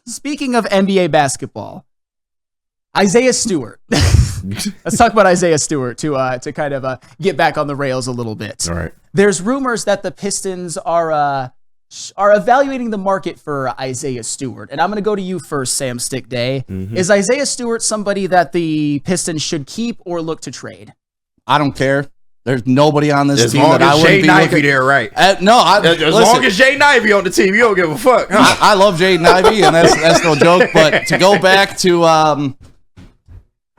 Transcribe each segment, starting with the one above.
Speaking of NBA basketball, Isaiah Stewart. Let's talk about Isaiah Stewart to kind of get back on the rails a little bit. All right. There's rumors that the Pistons are evaluating the market for Isaiah Stewart. And I'm going to go to you first, Sam Stick Day. Mm-hmm. Is Isaiah Stewart somebody that the Pistons should keep or look to trade? I don't care. There's nobody on this team that I wouldn't Jay be Knivey looking. there, right? As long as Jay Knivey on the team, you don't give a fuck. I love Jay Knivey, and that's no joke. But to go back to what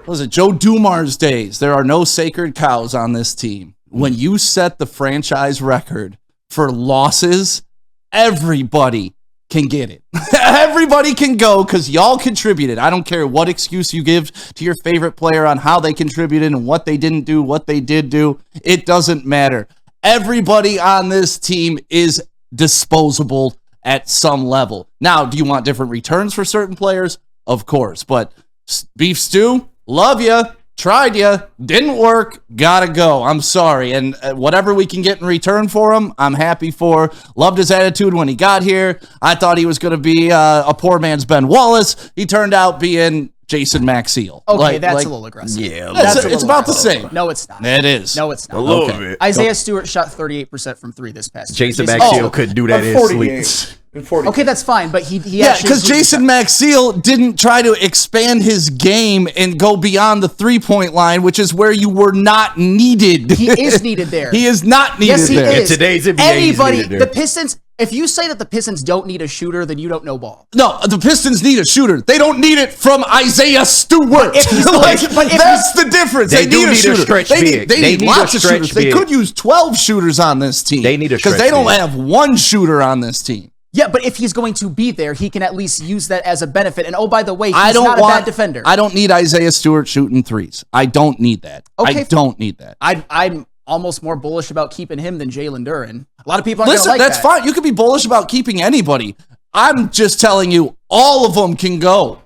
was it, Joe Dumars' days? There are no sacred cows on this team. When you set the franchise record for losses, everybody can get it. Everybody can go because y'all contributed. I don't care what excuse you give to your favorite player on how they contributed and what they didn't do, what they did do. It doesn't matter. Everybody on this team is disposable at some level. Now, do you want different returns for certain players? Of course. But Beef Stew, love you. Tried you, didn't work, gotta go. I'm sorry. And whatever we can get in return for him, I'm happy for. Loved his attitude when he got here. I thought he was going to be a poor man's Ben Wallace. He turned out being Jason Maxiel. Okay, that's a little aggressive. Yeah, it's about the same. No, it's not. It is. No, it's not. A little bit. Isaiah Stewart shot 38% from three this past year. Jason Maxiel couldn't do that in sleep. Okay, that's fine, but he because Jason Maxiel didn't try to expand his game and go beyond the 3-point line, which is where you were not needed. He is needed there. He is not needed there. Yes, he is. In today's NBA, anybody, the Pistons. If you say that the Pistons don't need a shooter, then you don't know ball. No, the Pistons need a shooter. They don't need it from Isaiah Stewart. That's the difference. They need a shooter. Stretch big. They need lots of shooters. They could use 12 shooters on this team. They need a stretch because they don't have one shooter on this team. Yeah, but if he's going to be there, he can at least use that as a benefit. And oh, by the way, he's not a bad defender. I don't need Isaiah Stewart shooting threes. I don't need that. Okay, I don't need that. I'm almost more bullish about keeping him than Jalen Duren. A lot of people aren't going to like that's fine. You can be bullish about keeping anybody. I'm just telling you, all of them can go.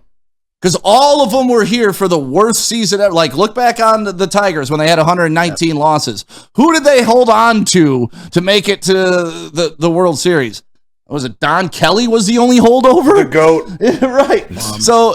Because all of them were here for the worst season ever. Like, look back on the Tigers when they had 119 losses. Who did they hold on to make it to the World Series? Was it Don Kelly was the only holdover? The GOAT. Right. So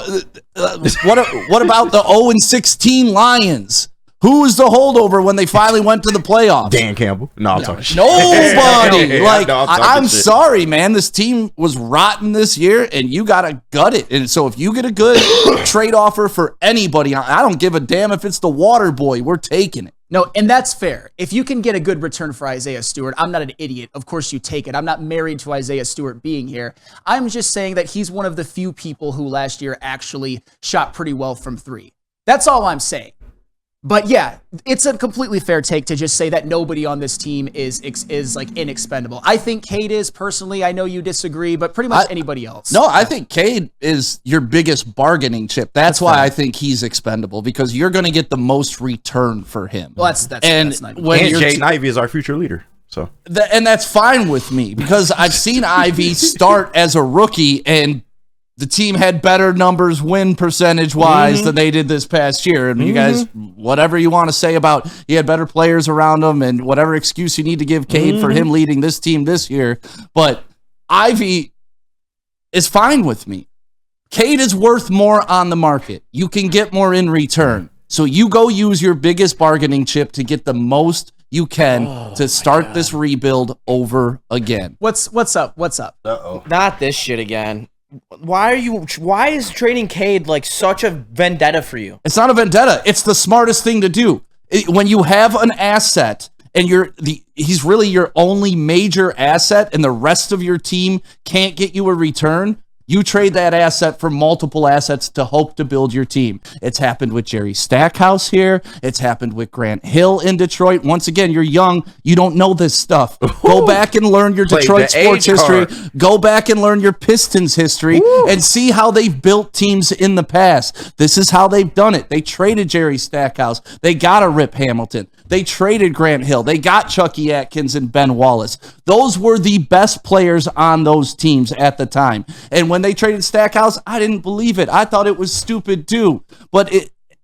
what about the 0-16 Lions? Who was the holdover when they finally went to the playoffs? Dan Campbell. No, I'm talking shit. Nobody. I'm sorry, man. This team was rotten this year, and you got to gut it. And so if you get a good trade offer for anybody, I don't give a damn if it's the water boy. We're taking it. No, and that's fair. If you can get a good return for Isaiah Stewart, I'm not an idiot. Of course you take it. I'm not married to Isaiah Stewart being here. I'm just saying that he's one of the few people who last year actually shot pretty well from three. That's all I'm saying. But yeah, it's a completely fair take to just say that nobody on this team is like inexpendable. I think Cade is personally. I know you disagree, but pretty much anybody else. No, I think Cade is your biggest bargaining chip. That's why I think he's expendable, because you're going to get the most return for him. Well, that's Jay Knivey is our future leader. So and that's fine with me, because I've seen Ivy start as a rookie and the team had better numbers win percentage-wise than they did this past year. And you guys, whatever you want to say about he had better players around him and whatever excuse you need to give Cade for him leading this team this year, but Ivy is fine with me. Cade is worth more on the market. You can get more in return. So you go use your biggest bargaining chip to get the most you can to start this rebuild over again. What's up? Uh-oh. Not this shit again. Why is trading Cade like such a vendetta for you? It's not a vendetta. It's the smartest thing to do. When you have an asset and he's really your only major asset and the rest of your team can't get you a return, you trade that asset for multiple assets to hope to build your team. It's happened with Jerry Stackhouse here. It's happened with Grant Hill in Detroit. Once again, you're young. You don't know this stuff. Go back and learn your Detroit sports history. Go back and learn your Pistons history and see how they've built teams in the past. This is how they've done it. They traded Jerry Stackhouse. They got a Rip Hamilton. They traded Grant Hill. They got Chucky Atkins and Ben Wallace. Those were the best players on those teams at the time. And when they traded Stackhouse, I didn't believe it. I thought it was stupid too. But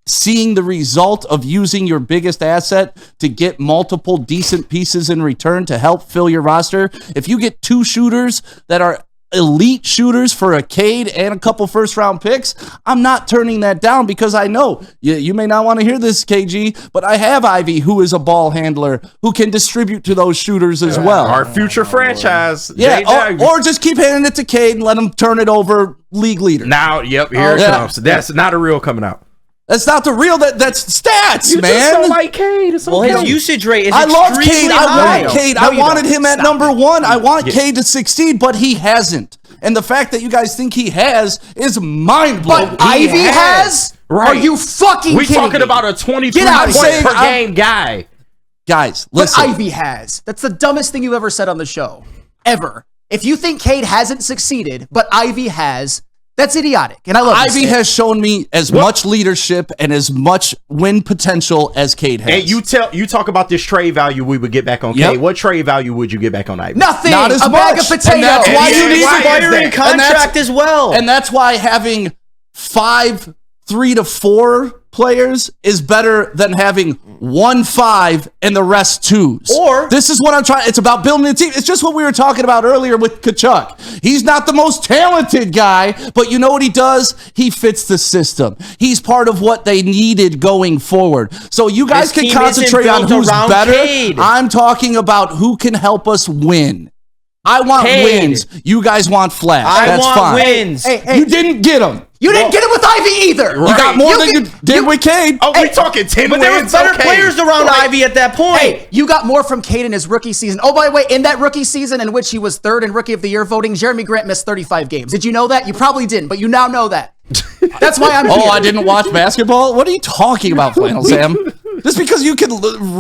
seeing the result of using your biggest asset to get multiple decent pieces in return to help fill your roster, if you get two shooters that are elite shooters for a Cade and a couple first-round picks, I'm not turning that down because I know you may not want to hear this, KG, but I have Ivy, who is a ball handler who can distribute to those shooters as well. Our future franchise. Yeah, or just keep handing it to Cade and let him turn it over, league leader. Now, here it comes. That's not a real coming out. That's not the real. That's stats, You man. just don't like Cade. Well, his usage rate is I love extremely Cade. high. I want Cade. I wanted him at number 1. I want Cade to succeed, but he hasn't. And the fact that you guys think he has is mind-blowing. But Ivy has? Right. Are you fucking We're kidding talking me? about a 23 Get out of point here. per game guy. Guys, But listen. Ivy has. That's the dumbest thing you've ever said on the show. Ever. If you think Cade hasn't succeeded, but Ivy has, that's idiotic. And I love Ivy has shown me as much leadership and as much win potential as Cade has. And you talk about this trade value we would get back on Cade. What trade value would you get back on Ivy? nothing. Not as a bag much. of potatoes. And that's why you need why to is Expiring that? contract as well. And that's why having 5 3 to 4 players is better than having 1 5 and the rest 2s. Or- this is what I'm trying. It's about building a team. It's just what we were talking about earlier with Kachuk. He's not the most talented guy, but you know what he does? He fits the system. He's part of what they needed going forward. So you guys This can team concentrate isn't on built who's around better. Cade. I'm talking about who can help us win. I want Cade. wins. You guys want flash. I That's want fine. wins. Hey, You didn't get them. you didn't get it with Ivy either. You got more than you did you- with Cade. Oh, we talking 10 But there was wins? better Okay. players around Ivy at that point. Hey, you got more from Cade in his rookie season. Oh, by the way, in that rookie season in which he was 3rd in Rookie of the Year voting, Jeremy Grant missed 35 games. Did you know that? You probably didn't, but you now know that. That's why I'm here. Oh, I didn't watch basketball? What are you talking about, Flannel Sam? Just because you can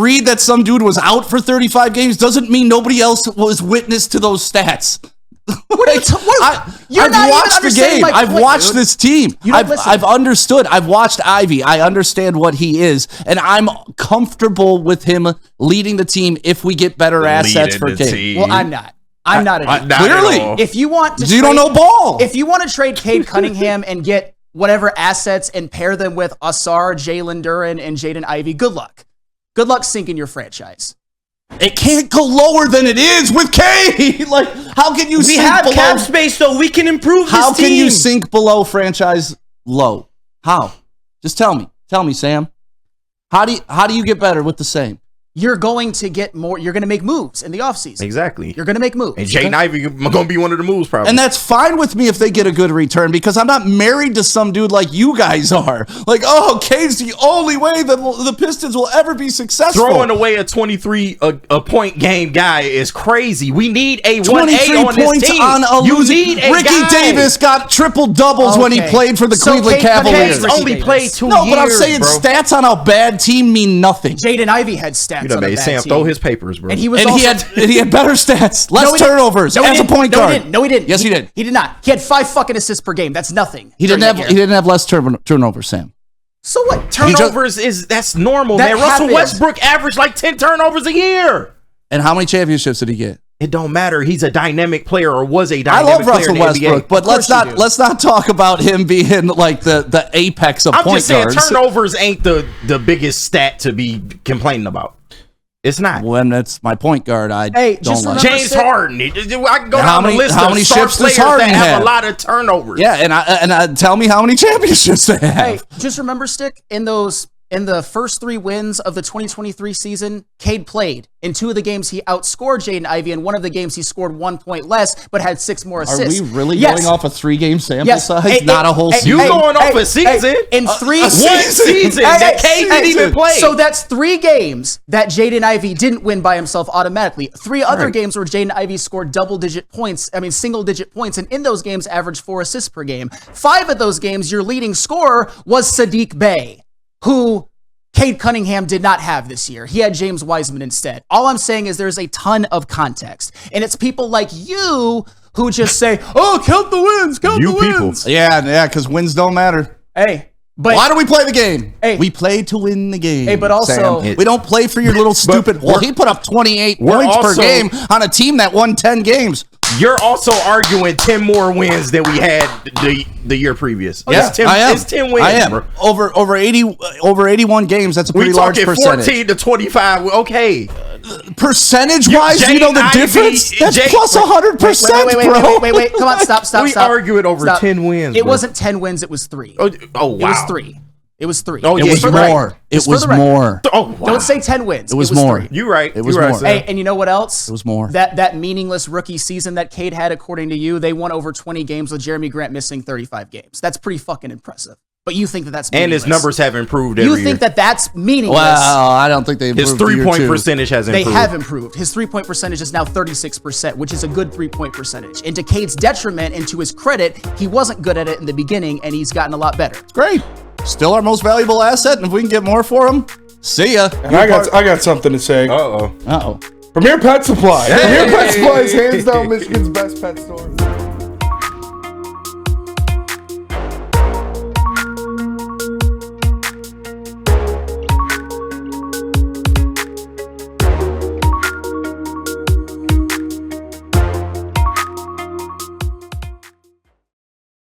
read that some dude was out for 35 games doesn't mean nobody else was witness to those stats. What are you You're I've not even watched the understanding game. my I've point, watched dude. this team. You don't listen. I've understood. I've watched Ivy. I understand what he is, and I'm comfortable with him leading the team if we get better assets for Cade. Well, I'm not. I'm not an idiot. Clearly. If you want to You don't know ball. If you want to trade Cade Cunningham and get whatever assets and pair them with Asar, Jalen Duren, and Jaden Ivey, good luck. Good luck sinking your franchise. It can't go lower than it is with Cade. Like, how can you We sink have below? cap space, so we can improve How this team. can you sink below franchise low? How? Just tell me. Tell me, Sam. How do you get better with the same? You're going to get more. You're going to make moves in the offseason. Exactly. You're going to make moves. And Jaden Ivey going to be one of the moves probably. And that's fine with me if they get a good return because I'm not married to some dude like you guys are. Like, oh, Cade's the only way that the Pistons will ever be successful. Throwing away a 23 a point game guy is crazy. We need a 23 1A on this points team. on a You losing. need a Ricky guy. Davis got triple doubles when he Okay. played for the So Cleveland Cade Cavaliers. Cade's Ricky only Davis. played 2 No, years, but I'm saying bro. stats on a bad team mean nothing. Jaden Ivey had stats You done on a made bad Sam team. throw his papers, bro. And he was And also he had better stats, less No, he didn't. turnovers No, he as a didn't. point No, guard. he didn't. No, he didn't. Yes, he did. He did not. He had 5 fucking assists per game. That's nothing. He didn't during have. that He year. didn't have less turnovers, Sam. So what? turnovers that's normal, That man. Russell happens. Westbrook averaged like 10 turnovers a year. And how many championships did he get? It don't matter. He's a dynamic player or was a I dynamic love player Russell in the Westbrook, NBA. but course you do. let's not talk about him being like the apex of I'm point just saying guards. turnovers ain't the biggest stat to be complaining about. It's not. When it's my point guard, I Hey, don't just like. remember- James Harden. I can go How down many- the list how of many star ships does players Harden that have have? a lot of turnovers. Yeah, and tell me how many championships they have. Hey, just remember, Stick, in the first 3 wins of the 2023 season, Cade played. In 2 of the games, he outscored Jaden Ivey. In 1 of the games, he scored 1 point less, but had 6 more Are assists. we really Yes. going off a 3-game sample Yes. size? Hey, Not hey, a whole hey, season. You going off a season? In 3 One season that Cade didn't even play. So that's 3 games that Jaden Ivey didn't win by himself automatically. 3 other games where Jaden Ivey scored double-digit points, single-digit points, and in those games averaged 4 assists per game. 5 of those games, your leading scorer was Sadiq Bey, who Cade Cunningham did not have this year. He had James Wiseman instead. All I'm saying is there's a ton of context. And it's people like you who just say, oh, count the wins, count You the people. wins. Yeah, because wins don't matter. Hey, but Why do we play the game? Hey. We play to win the game. Hey, but also- Sam. We don't play for your little stupid. Well, he put up 28 we're points per also- game on a team that won 10 games. You're also arguing 10 more wins than we had the year previous. Yeah, it's 10, I am. It's 10 wins, I am. bro. Over 81 games. That's a We pretty large talking percentage. 14 to 25. Okay. percentage-wise, you know the difference? That's plus 100%, bro. Wait. Come on, stop. We argue it over 10 wins. It wasn't 10 wins. It was 3. Oh, wow. It was 3. It was 3. Oh, It yeah, was you're more. right. It was more. Oh, wow. Don't say 10 wins. It was more. 3. You're right. It was You're right, more. Sam. Hey, and you know what else? It was more. That meaningless rookie season that Cade had, according to you, they won over 20 games with Jeremy Grant missing 35 games. That's pretty fucking impressive. But you think that's meaningless. And his numbers have improved every year. You think that's meaningless. Well, I don't think they've His improved three-point percentage has improved. They have improved. His three-point percentage is now 36%, which is a good three-point percentage. And to Cade's detriment and to his credit, he wasn't good at it in the beginning, and he's gotten a lot better. Great. Still our most valuable asset, and if we can get more for him, see ya. And I got something to say. Uh-oh. Uh-oh. Premier Pet Supply. Premier Pet Supply is hands down Michigan's best pet store.